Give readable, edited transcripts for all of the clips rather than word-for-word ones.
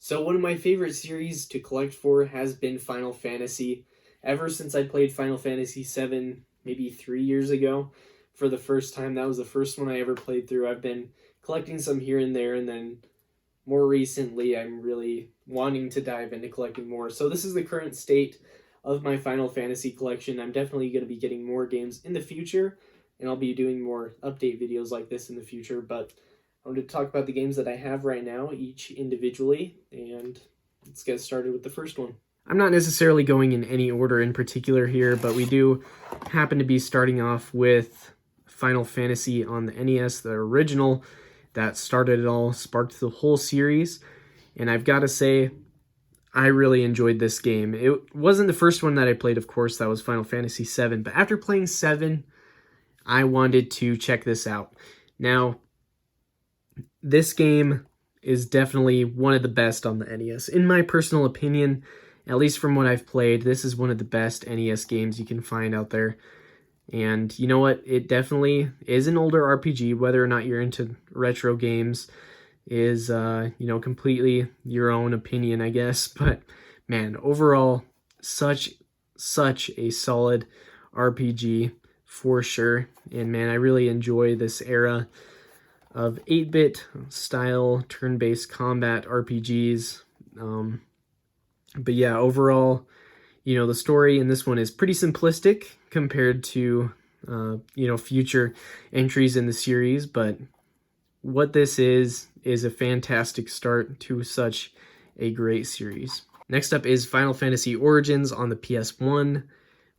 So one of my favorite series to collect for has been Final Fantasy. Ever since I played Final Fantasy VII maybe 3 years ago for the first time, that was the first one I ever played through. I've been collecting some here and there, and then more recently I'm really wanting to dive into collecting more. So this is the current state of my Final Fantasy collection. I'm definitely going to be getting more games in the future, and I'll be doing more update videos like this in the future, but I wanted to talk about the games that I have right now, each individually, and let's get started with the first one. I'm not necessarily going in any order in particular here, but we do happen to be starting off with Final Fantasy on the NES, the original that started it all, sparked the whole series, and I've got to say, I really enjoyed this game. It wasn't the first one that I played, of course, that was Final Fantasy VII, but after playing 7, I wanted to check this out. Now, this game is definitely one of the best on the NES. In my personal opinion, at least from what I've played, this is one of the best NES games you can find out there. And you know what? It definitely is an older RPG. Whether or not you're into retro games is, completely your own opinion, I guess. But man, overall, such a solid RPG for sure. And man, I really enjoy this era of 8-bit style turn-based combat RPGs. But yeah, overall, the story in this one is pretty simplistic compared to, future entries in the series. But what this is a fantastic start to such a great series. Next up is Final Fantasy Origins on the PS1,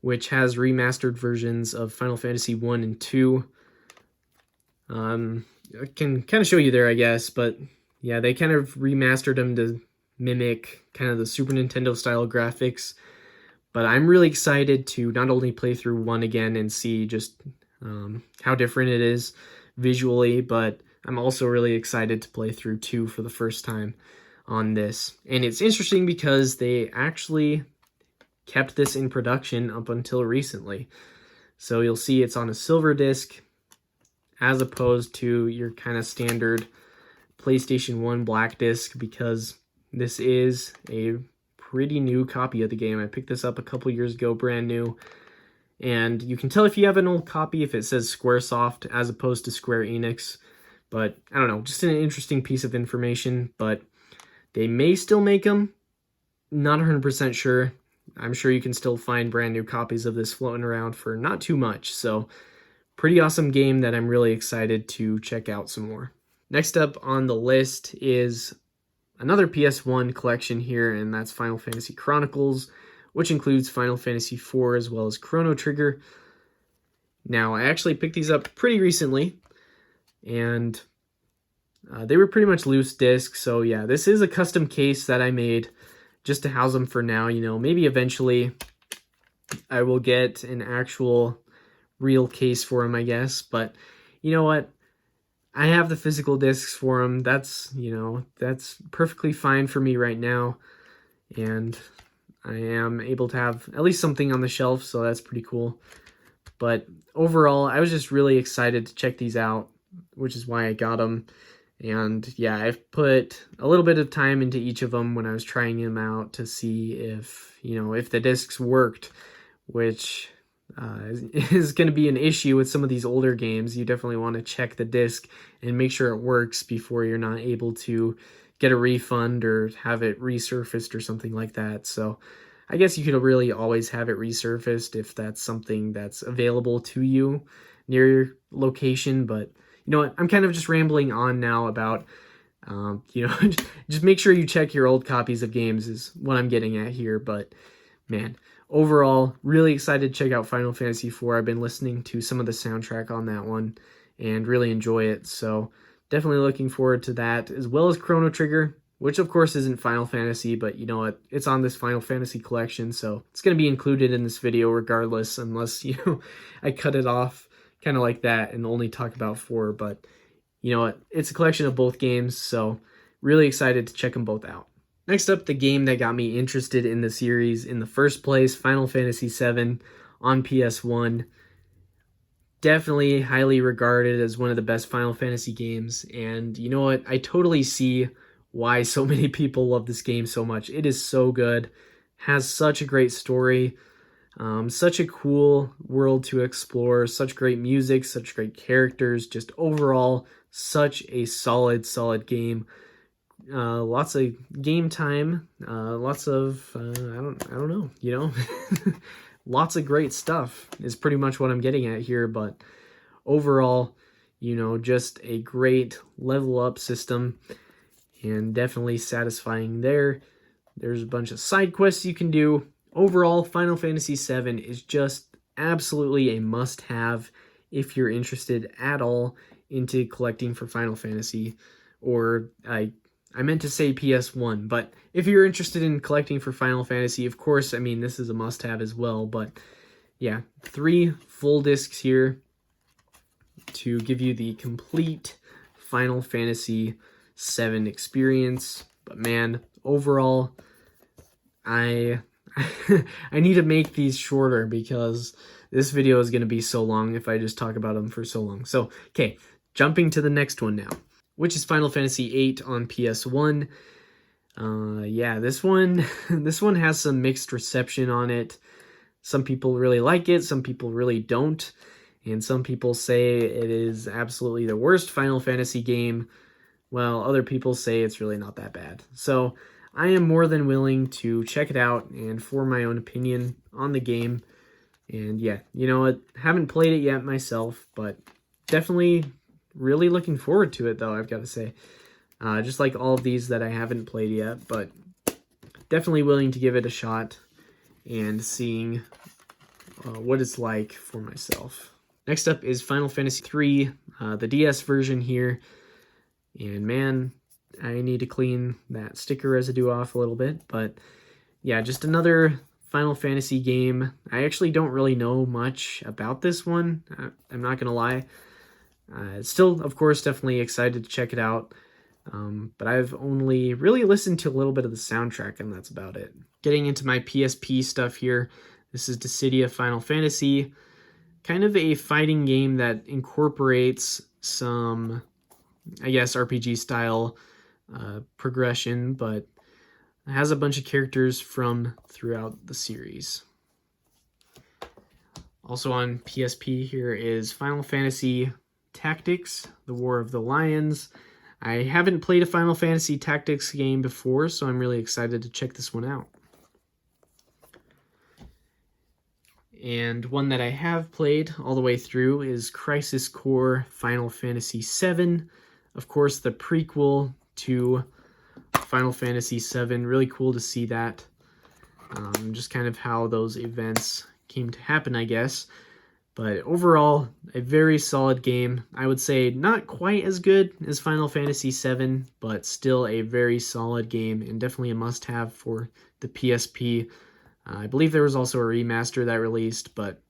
which has remastered versions of Final Fantasy 1 and 2. I can kind of show you there, I guess, but yeah, they kind of remastered them to mimic kind of the Super Nintendo style graphics. But I'm really excited to not only play through 1 again and see just how different it is visually, but I'm also really excited to play through 2 for the first time on this. And it's interesting because they actually kept this in production up until recently. So you'll see it's on a silver disc, as opposed to your kind of standard PlayStation 1 black disc, because this is a pretty new copy of the game. I picked this up a couple years ago, brand new, and you can tell if you have an old copy if it says Squaresoft as opposed to Square Enix. But I don't know, just an interesting piece of information. But they may still make them, not 100% sure. I'm sure you can still find brand new copies of this floating around for not too much. So pretty awesome game that I'm really excited to check out some more. Next up on the list is another PS1 collection here, and that's Final Fantasy Chronicles, which includes Final Fantasy IV as well as Chrono Trigger. Now, I actually picked these up pretty recently, and they were pretty much loose discs, so yeah, this is a custom case that I made just to house them for now. Maybe eventually I will get an actual real case for them, I guess, but you know what? I have the physical discs for them. That's perfectly fine for me right now, and I am able to have at least something on the shelf, so that's pretty cool. But overall, I was just really excited to check these out, which is why I got them. And yeah, I've put a little bit of time into each of them when I was trying them out to see if the discs worked, which is going to be an issue with some of these older games. You definitely want to check the disc and make sure it works before you're not able to get a refund or have it resurfaced or something like that. So I guess you could really always have it resurfaced if that's something that's available to you near your location. But you know what? I'm kind of just rambling on now about, just make sure you check your old copies of games is what I'm getting at here. But man, overall, really excited to check out Final Fantasy IV. I've been listening to some of the soundtrack on that one and really enjoy it. So definitely looking forward to that, as well as Chrono Trigger, which of course isn't Final Fantasy, but you know what? It's on this Final Fantasy collection, so it's going to be included in this video regardless, unless, I cut it off kind of like that and only talk about 4. But you know what? It's a collection of both games, so really excited to check them both out. Next up, the game that got me interested in the series in the first place, Final Fantasy VII on PS1. Definitely highly regarded as one of the best Final Fantasy games, and you know what? I totally see why so many people love this game so much. It is so good, has such a great story, such a cool world to explore, such great music, such great characters, just overall such a solid game. Lots of game time, lots of I don't know, you know, lots of great stuff is pretty much what I'm getting at here. But overall, you know, just a great level up system, and definitely satisfying there. There's a bunch of side quests you can do. Overall, Final Fantasy VII is just absolutely a must-have if you're interested at all into collecting for Final Fantasy, or I meant to say PS1, but if you're interested in collecting for Final Fantasy, of course, I mean, this is a must-have as well. But yeah, 3 full discs here to give you the complete Final Fantasy VII experience. But man, overall, I I need to make these shorter because this video is going to be so long if I just talk about them for so long. So, okay, jumping to the next one now, which is Final Fantasy VIII on PS1. Yeah, this one has some mixed reception on it. Some people really like it, some people really don't, and some people say it is absolutely the worst Final Fantasy game, while other people say it's really not that bad. So I am more than willing to check it out and form my own opinion on the game. And yeah, you know what, haven't played it yet myself, but definitely really looking forward to it, though, I've got to say. Just like all of these that I haven't played yet, but definitely willing to give it a shot and seeing what it's like for myself. Next up is Final Fantasy III, the DS version here. And man, I need to clean that sticker residue off a little bit. But yeah, just another Final Fantasy game. I actually don't really know much about this one. I'm not going to lie. Still, of course, definitely excited to check it out. But I've only really listened to a little bit of the soundtrack, and that's about it. Getting into my PSP stuff here, this is Dissidia Final Fantasy. Kind of a fighting game that incorporates some, I guess, RPG style progression, but it has a bunch of characters from throughout the series. Also on PSP here is Final Fantasy Tactics, The War of the Lions. I haven't played a Final Fantasy Tactics game before, so I'm really excited to check this one out. And one that I have played all the way through is Crisis Core Final Fantasy VII. Of course, the prequel to Final Fantasy VII. Really cool to see that. Just kind of how those events came to happen, I guess. But overall, a very solid game. I would say not quite as good as Final Fantasy VII, but still a very solid game and definitely a must-have for the PSP. I believe there was also a remaster that released, but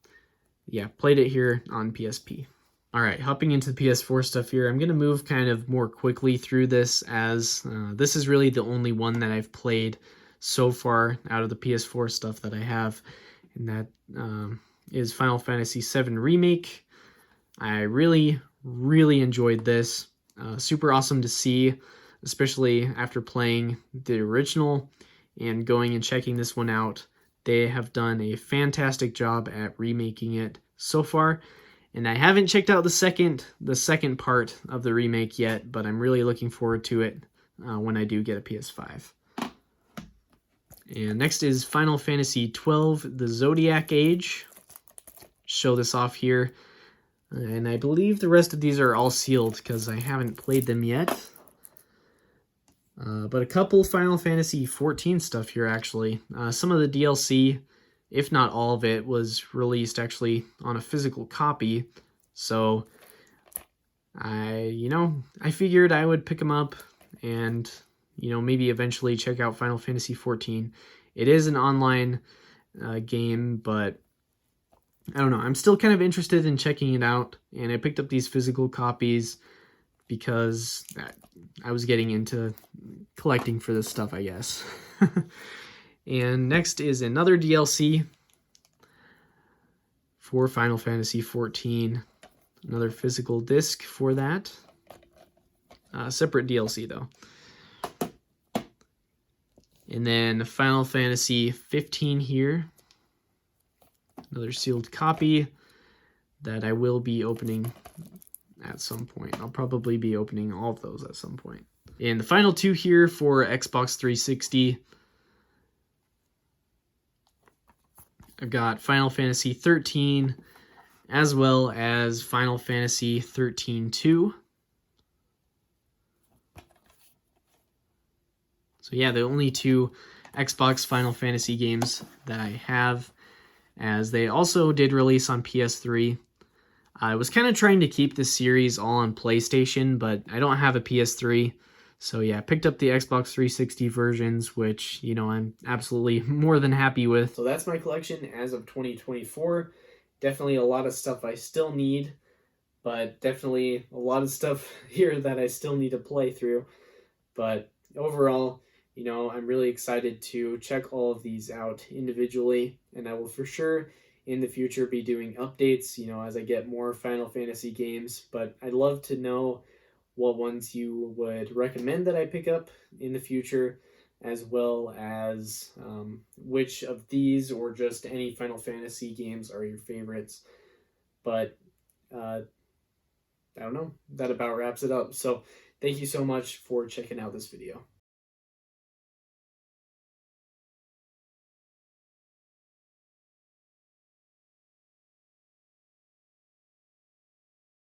yeah, played it here on PSP. All right, hopping into the PS4 stuff here, I'm going to move kind of more quickly through this, as this is really the only one that I've played so far out of the PS4 stuff that I have, and that is Final Fantasy VII Remake. I really enjoyed this. Super awesome to see, especially after playing the original and going and checking this one out. They have done a fantastic job at remaking it so far, and I haven't checked out the second part of the remake yet, but I'm really looking forward to it when I do get a PS5. And next is Final Fantasy XII, The Zodiac Age. Show this off here, and I believe the rest of these are all sealed because I haven't played them yet. But a couple Final Fantasy XIV stuff here, actually. Some of the DLC, if not all of it, was released actually on a physical copy. So I figured I would pick them up and, maybe eventually check out Final Fantasy XIV. It is an online game, but I don't know. I'm still kind of interested in checking it out, and I picked up these physical copies because I was getting into collecting for this stuff, I guess. And next is another DLC for Final Fantasy XIV. Another physical disc for that. Separate DLC, though. And then Final Fantasy 15 here. Another sealed copy that I will be opening at some point. I'll probably be opening all of those at some point. And the final two here for Xbox 360. I've got Final Fantasy 13 as well as Final Fantasy 13-2. So yeah, the only two Xbox Final Fantasy games that I have, as they also did release on PS3. I was kind of trying to keep the series all on PlayStation, but I don't have a PS3. So yeah, I picked up the Xbox 360 versions, which, you know, I'm absolutely more than happy with. So that's my collection as of 2024. Definitely a lot of stuff I still need, but definitely a lot of stuff here that I still need to play through. But overall, you know, I'm really excited to check all of these out individually, and I will for sure in the future be doing updates, you know, as I get more Final Fantasy games. But I'd love to know what ones you would recommend that I pick up in the future, as well as which of these or just any Final Fantasy games are your favorites. But I don't know, that about wraps it up. So thank you so much for checking out this video.